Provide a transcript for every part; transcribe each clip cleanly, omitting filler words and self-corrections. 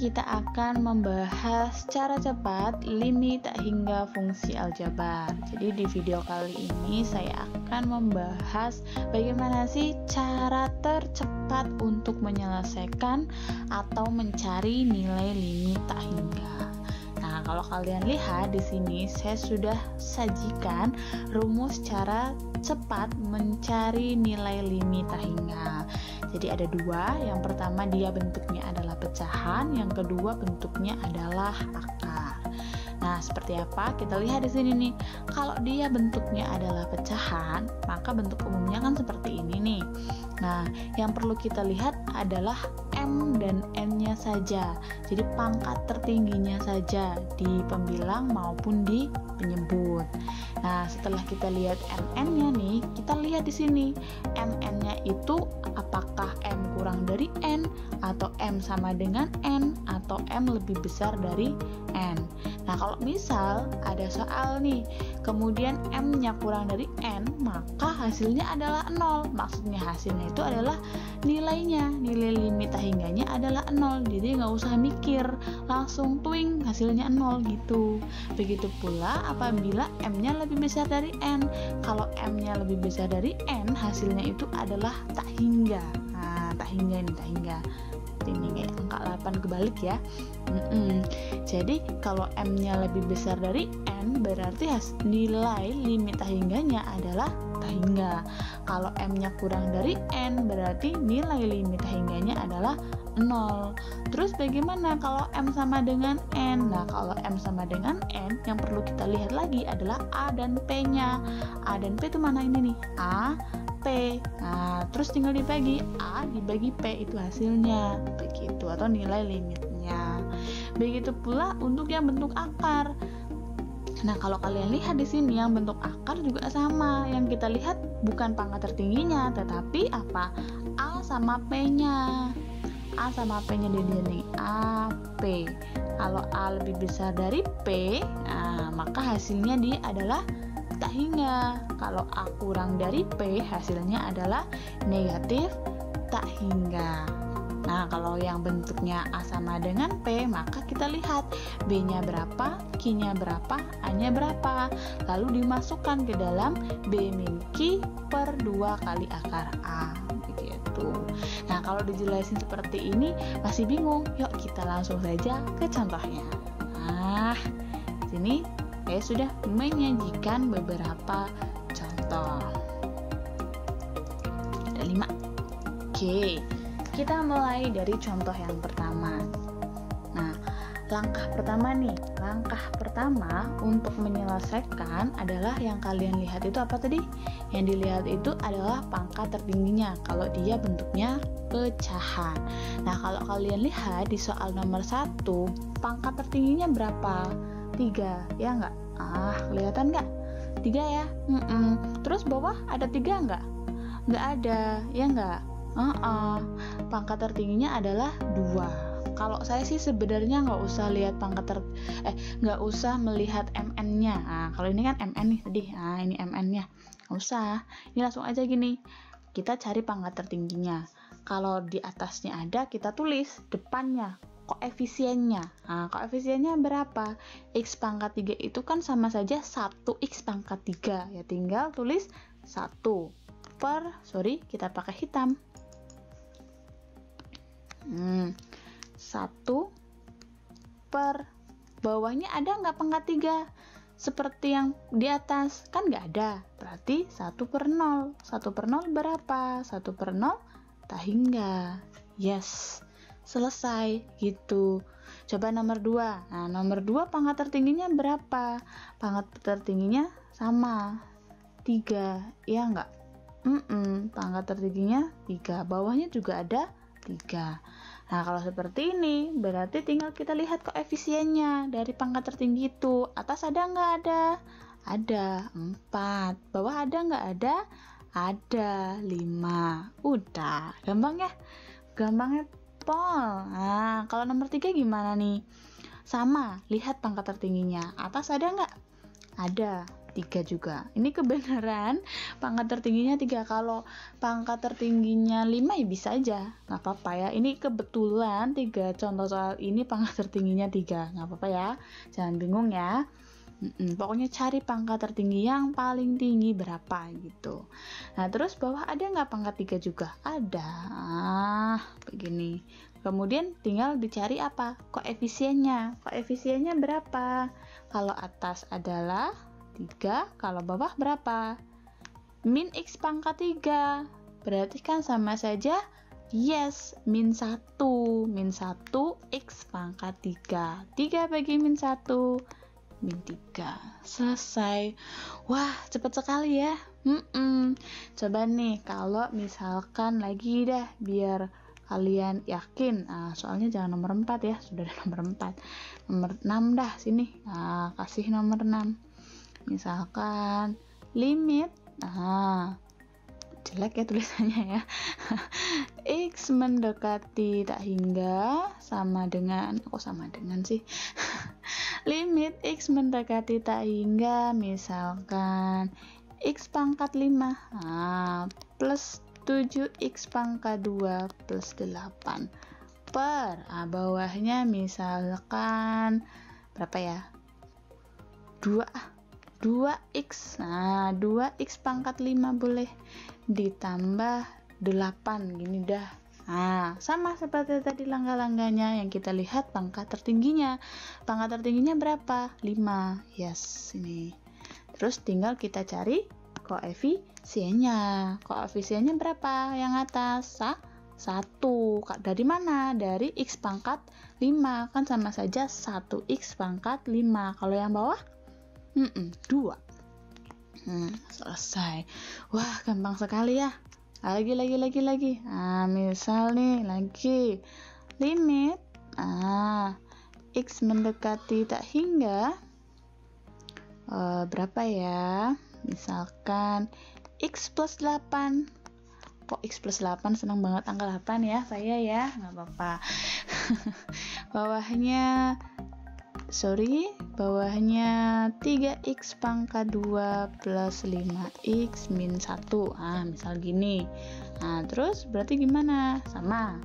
kita akan membahas secara cepat limit hingga fungsi aljabar. Jadi di video kali ini saya akan membahas bagaimana sih cara tercepat untuk menyelesaikan atau mencari nilai limit tak hingga. Nah, kalau kalian lihat di sini saya sudah sajikan rumus cara cepat mencari nilai limit tak hingga. Jadi ada dua, yang pertama dia bentuknya adalah pecahan, yang kedua bentuknya adalah akar. Nah, seperti apa? Kita lihat di sini nih. Kalau dia bentuknya adalah pecahan, maka bentuk umumnya kan seperti ini nih. Nah, yang perlu kita lihat adalah M dan N-nya saja. Jadi pangkat tertingginya saja di pembilang maupun di penyebut. Nah, setelah kita lihat MN-nya nih, kita lihat di sini. MN-nya itu apakah M kurang dari N, atau M sama dengan N, atau M lebih besar dari N. Nah, kalau misal ada soal nih, kemudian M-nya kurang dari N, maka hasilnya adalah 0. Maksudnya hasilnya itu adalah nilainya, nilai limit tak hingganya adalah 0. Jadi nggak usah mikir, langsung twing hasilnya 0 gitu. Begitu pula apabila M-nya lebih besar dari N. Kalau M-nya lebih besar dari N, hasilnya itu adalah tak hingga. Nah, tak hingga ini, tak hingga. Ini kayak angka 8 kebalik ya. Jadi kalau M-nya lebih besar dari N, berarti nilai limit tak hingganya adalah tak hingga. Kalau M-nya kurang dari N, berarti nilai limit tak hingganya adalah 0. Terus bagaimana kalau M sama dengan N? Nah, kalau M sama dengan N, yang perlu kita lihat lagi adalah A dan P-nya. A dan P itu mana ini nih? A, P. Nah, terus tinggal dibagi, A dibagi P itu hasilnya. Begitu, atau nilai limitnya. Begitu pula untuk yang bentuk akar. Nah, kalau kalian lihat di sini yang bentuk akar juga sama. Yang kita lihat bukan pangkat tertingginya, tetapi apa? A sama P-nya. A sama P-nya nih, A, P. Kalau A lebih besar dari P, nah, maka hasilnya dia adalah tak hingga. Kalau A kurang dari P, hasilnya adalah negatif tak hingga. Nah, kalau yang bentuknya A sama dengan P, maka kita lihat B-nya berapa, Q-nya berapa, A-nya berapa. Lalu dimasukkan ke dalam B min Q per 2 kali akar A. Begitu. Nah, kalau dijelasin seperti ini masih bingung, yuk kita langsung saja ke contohnya. Nah, sini saya sudah menyajikan beberapa contoh. Ada 5. Oke. Kita mulai dari contoh yang pertama. Nah, langkah pertama untuk menyelesaikan adalah yang kalian lihat itu apa tadi? Yang dilihat itu adalah pangkat tertingginya kalau dia bentuknya pecahan. Nah, kalau kalian lihat di soal nomor 1, pangkat tertingginya berapa? 3, ya enggak? Kelihatan enggak? 3 ya? Terus bawah ada 3 enggak? Enggak ada, ya enggak? Pangkat tertingginya adalah 2. Kalau saya sih sebenarnya nggak usah lihat nggak usah melihat MN-nya. Nah, kalau ini kan MN nih tadi. Nah, ini MN-nya. Nggak usah. Ini langsung aja gini. Kita cari pangkat tertingginya. Kalau di atasnya ada, kita tulis depannya koefisiennya. Nah, koefisiennya berapa? X pangkat 3 itu kan sama saja 1x pangkat 3. Ya tinggal tulis 1 per, kita pakai hitam. 1 per bawahnya ada nggak pangkat 3 seperti yang di atas? Kan nggak ada, berarti 1 per 0. 1 per 0 berapa? 1 per 0 tak hingga. Yes, selesai gitu. Coba nomor 2. Nah, nomor 2 pangkat tertingginya berapa? Pangkat tertingginya sama 3, ya nggak? Pangkat tertingginya 3, bawahnya juga ada 3. Nah, kalau seperti ini berarti tinggal kita lihat koefisiennya dari pangkat tertinggi itu. Atas ada nggak ada? Ada 4. Bawah ada nggak ada? Ada 5. Udah, gampang ya? Gampangnya pol. Nah, kalau nomor 3 gimana nih? Sama, lihat pangkat tertingginya. Atas ada nggak? Ada. 3 juga. Ini kebenaran pangkat tertingginya 3. Kalau pangkat tertingginya 5 ya bisa aja, nggak apa-apa ya. Ini kebetulan 3 contoh soal ini pangkat tertingginya 3, nggak apa-apa ya, jangan bingung ya. Pokoknya cari pangkat tertinggi yang paling tinggi berapa gitu. Nah terus bawah ada nggak pangkat 3 juga? Ada. Begini. Kemudian tinggal dicari apa? Koefisiennya. Koefisiennya berapa? Kalau atas adalah 3, kalau bawah berapa? Min X pangkat 3. Berarti kan sama saja yes, min 1. Min 1 X pangkat 3. 3 bagi min 1. Min 3. Selesai. Wah, cepat sekali ya. Coba nih, kalau misalkan lagi dah, biar kalian yakin. Soalnya jangan nomor 4 ya, sudah ada nomor 4. Nomor 6 dah, sini. Kasih nomor 6. Misalkan limit. Jelek ya tulisannya ya. X mendekati tak hingga sama dengan, kok sama dengan sih? Limit X mendekati tak hingga, misalkan X pangkat 5 plus 7X pangkat 2 plus 8 per bawahnya misalkan berapa ya? 2X. 2X pangkat 5 boleh ditambah 8 gini dah. Sama seperti tadi langkah-langkahnya yang kita lihat pangkat tertingginya. Pangkat tertingginya berapa? 5. Yes, ini. Terus tinggal kita cari koefisiennya. Koefisiennya berapa? Yang atas 1. Dari mana? Dari X pangkat 5. Kan sama saja 1X pangkat 5. Kalau yang bawah? 2. Selesai. Wah, gampang sekali ya. Lagi. Misal nih lagi limit X mendekati tak hingga berapa ya? Misalkan X plus 8. Kok X plus 8? Senang banget angka 8 ya saya ya, nggak apa-apa. Bawahnya 3X pangkat 2 plus 5X min 1. Misal gini. Terus berarti gimana? Sama.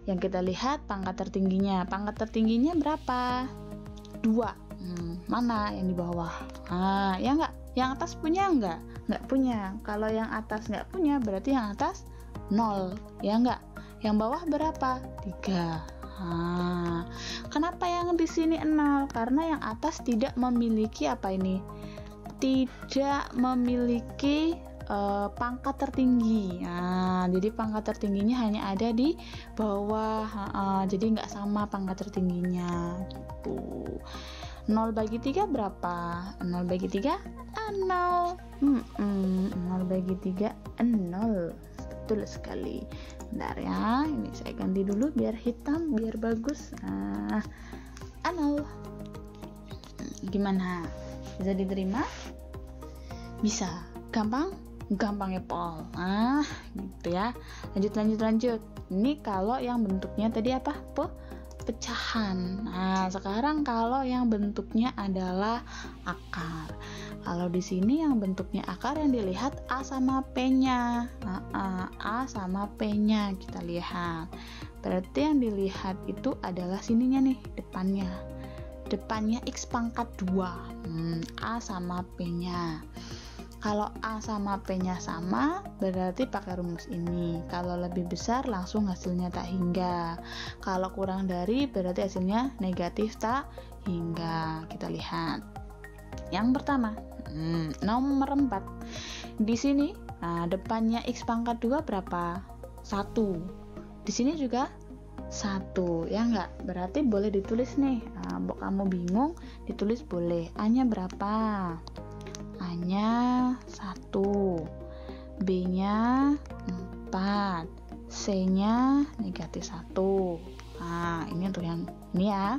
Yang kita lihat pangkat tertingginya. Pangkat tertingginya berapa? 2. Mana yang di bawah? Ya enggak? Yang atas punya enggak? Enggak punya. Kalau yang atas enggak punya, berarti yang atas 0. Ya enggak? Yang bawah berapa? 3. Kenapa yang di sini 0? Karena yang atas tidak memiliki apa ini? Tidak memiliki pangkat tertinggi. Jadi pangkat tertingginya hanya ada di bawah. Jadi nggak sama pangkat tertingginya gitu. 0 bagi 3 berapa? 0 bagi 3 0. 0 bagi 3 0. Betul sekali. Bentar ya, ini saya ganti dulu biar hitam, biar bagus. 0. Gimana? Bisa diterima? Bisa. Gampang? Gampang ya, Paul. Gitu ya. Lanjut. Ini kalau yang bentuknya tadi apa? Pecahan. Sekarang kalau yang bentuknya adalah akar. Kalau di sini yang bentuknya akar yang dilihat A sama P-nya. A sama P-nya kita lihat. Berarti yang dilihat itu adalah sininya nih, depannya. Depannya X pangkat 2. A sama P-nya. Kalau A sama P-nya sama, berarti pakai rumus ini. Kalau lebih besar, langsung hasilnya tak hingga. Kalau kurang dari, berarti hasilnya negatif tak hingga. Kita lihat. Yang pertama, nomor 4. Di sini, depannya X pangkat 2 berapa? 1. Di sini juga 1. Ya enggak? Berarti boleh ditulis nih. Kamu bingung, ditulis boleh. A-nya berapa? A-nya 1, B-nya 4, C-nya negatif 1. Ini untuk yang ini ya.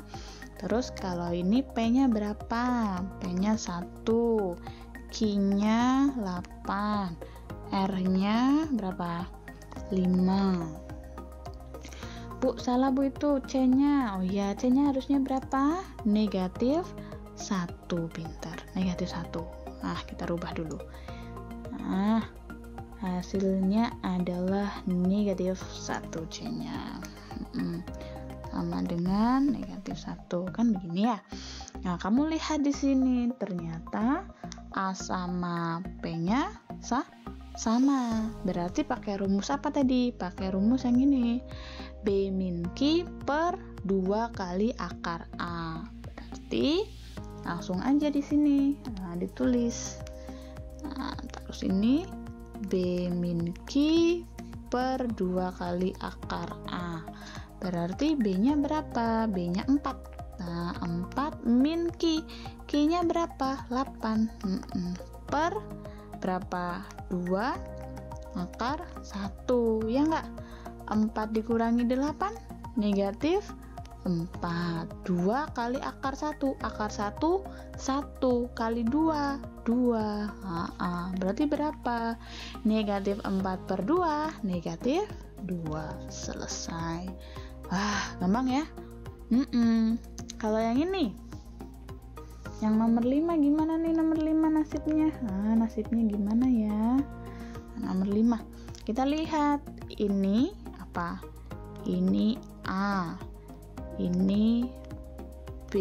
Terus kalau ini P-nya berapa? P-nya 1, Q-nya 8, R-nya berapa? 5. Bu, salah Bu itu C-nya. Oh iya, C-nya harusnya berapa? Negatif 1, pintar. Negatif 1. Nah, kita rubah dulu. Nah, hasilnya adalah negatif 1C-nya. Sama dengan negatif 1, kan begini ya. Nah, kamu lihat di sini ternyata A sama P-nya sama. Berarti pakai rumus apa tadi? Pakai rumus yang ini. B min Q per 2 kali akar A. Berarti langsung aja di sini. Nah, ditulis. Nah, terus ini B min Q per 2 kali akar A. Berarti B-nya berapa? B-nya 4. Nah, 4 min Q. Q-nya berapa? 8. Per berapa? 2 akar 1. Ya enggak? 4 dikurangi 8 negatif 4. 2 kali akar 1. Akar 1 1 kali 2 2. Berarti berapa? Negatif 4 per 2 negatif 2. Selesai. Wah, gampang ya. Kalau yang ini, yang nomor 5 gimana nih? Nomor 5 nasibnya. Nasibnya gimana ya? Nomor 5. Kita lihat ini apa? Ini A. Ini B.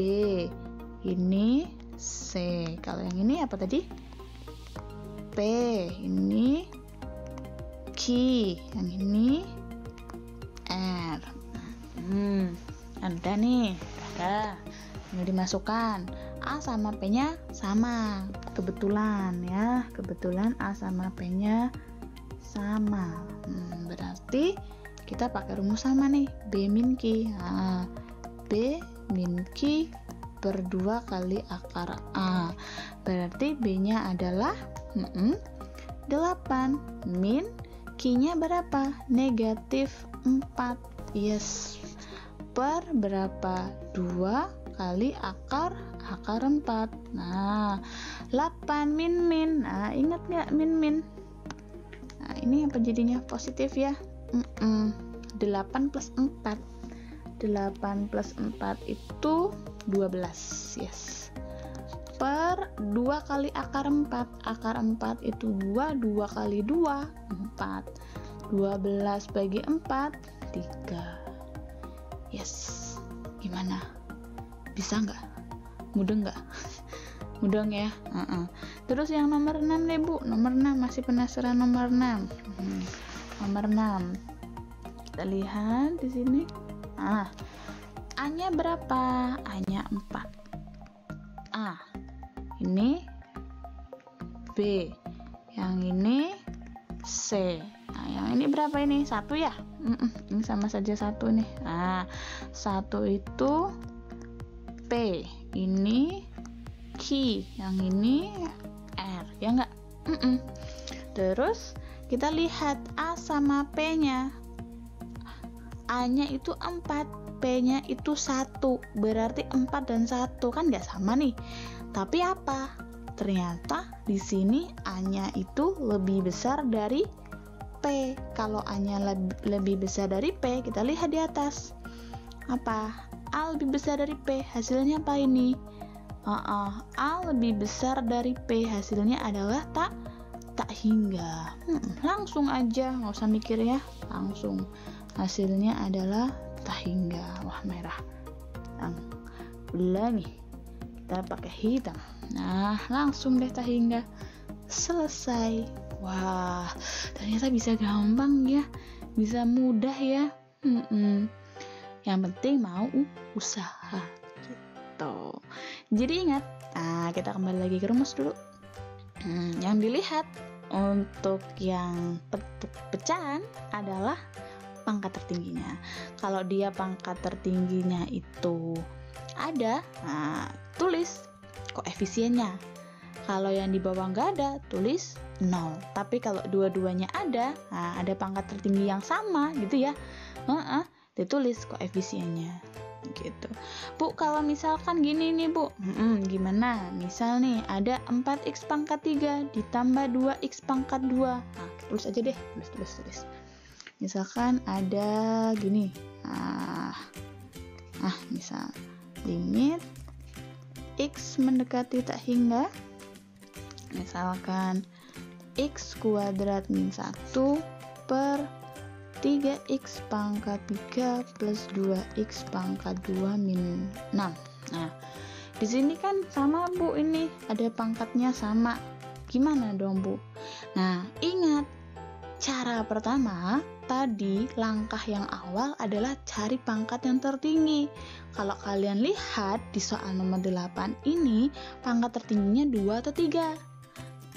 Ini C. Kalau yang ini apa tadi? P. Ini Q. Yang ini R. Ada nih. Ada. Ini dimasukkan. A sama P-nya sama. Kebetulan ya. Kebetulan A sama P-nya sama. Berarti kita pakai rumus sama nih. B min Q. B min Q per 2 kali akar A. Berarti B-nya adalah 8. Min Q-nya berapa? Negatif 4. Yes. Per berapa? 2 kali akar 4. Nah, 8 min. Nah, ingat nggak min? Nah, ini apa jadinya? Positif ya. 8 plus 4. 8 plus 4 itu 12. Yes. Per 2 kali akar 4. Akar 4 itu 2. 2 kali 2 4. 12 bagi 4 3. Yes. Gimana? Bisa nggak? Mudah nggak? Mudah ya? Terus yang nomor 6 deh, Bu. Nomor 6, masih penasaran nomor 6. Nomor 6. Kita lihat di sini. A-nya berapa? A-nya 4. A. Ini B. Yang ini C. Nah, yang ini berapa ini? 1 ya? Ini sama saja 1 nih. Nah, 1 itu P. Ini Q. Yang ini R. Ya enggak? Terus kita lihat A sama P-nya. A-nya itu 4. P-nya itu 1. Berarti 4 dan 1 kan enggak sama nih. Tapi apa? Ternyata di sini A-nya itu lebih besar dari P. Kalau A-nya lebih besar dari P, kita lihat di atas. Apa? A lebih besar dari P. Hasilnya apa ini? A lebih besar dari P. Hasilnya adalah tak hingga. Langsung aja, nggak usah mikir ya. Langsung. Hasilnya adalah tak hingga. Wah, merah. Udah nih. Kita pakai hitam. Nah, langsung deh tak hingga. Selesai. Wah, ternyata bisa gampang ya, bisa mudah ya. Yang penting mau usaha gitu. Jadi ingat, kita kembali lagi ke rumus dulu. Yang dilihat untuk yang bentuk pecahan adalah pangkat tertingginya. Kalau dia pangkat tertingginya itu ada, tulis koefisiennya. Kalau yang di bawah nggak ada, tulis 0. Tapi kalau dua-duanya ada pangkat tertinggi yang sama gitu ya, ditulis koefisiennya gitu. Bu, kalau misalkan gini nih Bu, gimana? Misal nih ada 4x pangkat 3 ditambah 2x pangkat 2. Tulis aja deh, tulis. Misalkan ada gini, misal limit x mendekati tak hingga Misalkan x kuadrat min 1 per 3x pangkat 3 plus 2x pangkat 2 min 6. Nah, di sini kan sama Bu, ini ada pangkatnya sama. Gimana dong Bu? Nah, ingat, cara pertama tadi, langkah yang awal adalah cari pangkat yang tertinggi. Kalau kalian lihat di soal nomor 8 ini, pangkat tertingginya 2 atau 3?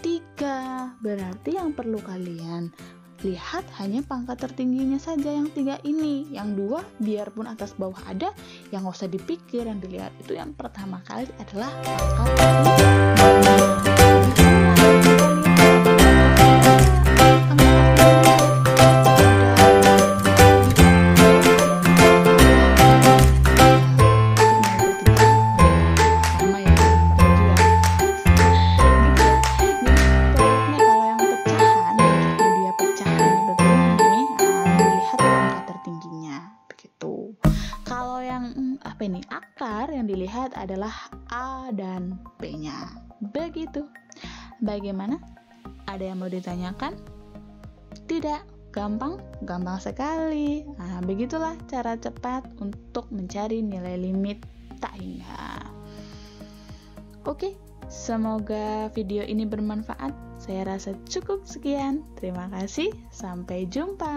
3. Berarti yang perlu kalian lihat hanya pangkat tertingginya saja yang 3 ini. Yang 2 biarpun atas bawah ada, yang gak usah dipikir, yang dilihat itu yang pertama kali adalah pangkat tertinggi. Akar yang dilihat adalah A dan B-nya. Begitu. Bagaimana? Ada yang mau ditanyakan? Tidak? Gampang? Gampang sekali. Nah, begitulah cara cepat untuk mencari nilai limit tak hingga. Oke, semoga video ini bermanfaat. Saya rasa cukup sekian. Terima kasih. Sampai jumpa.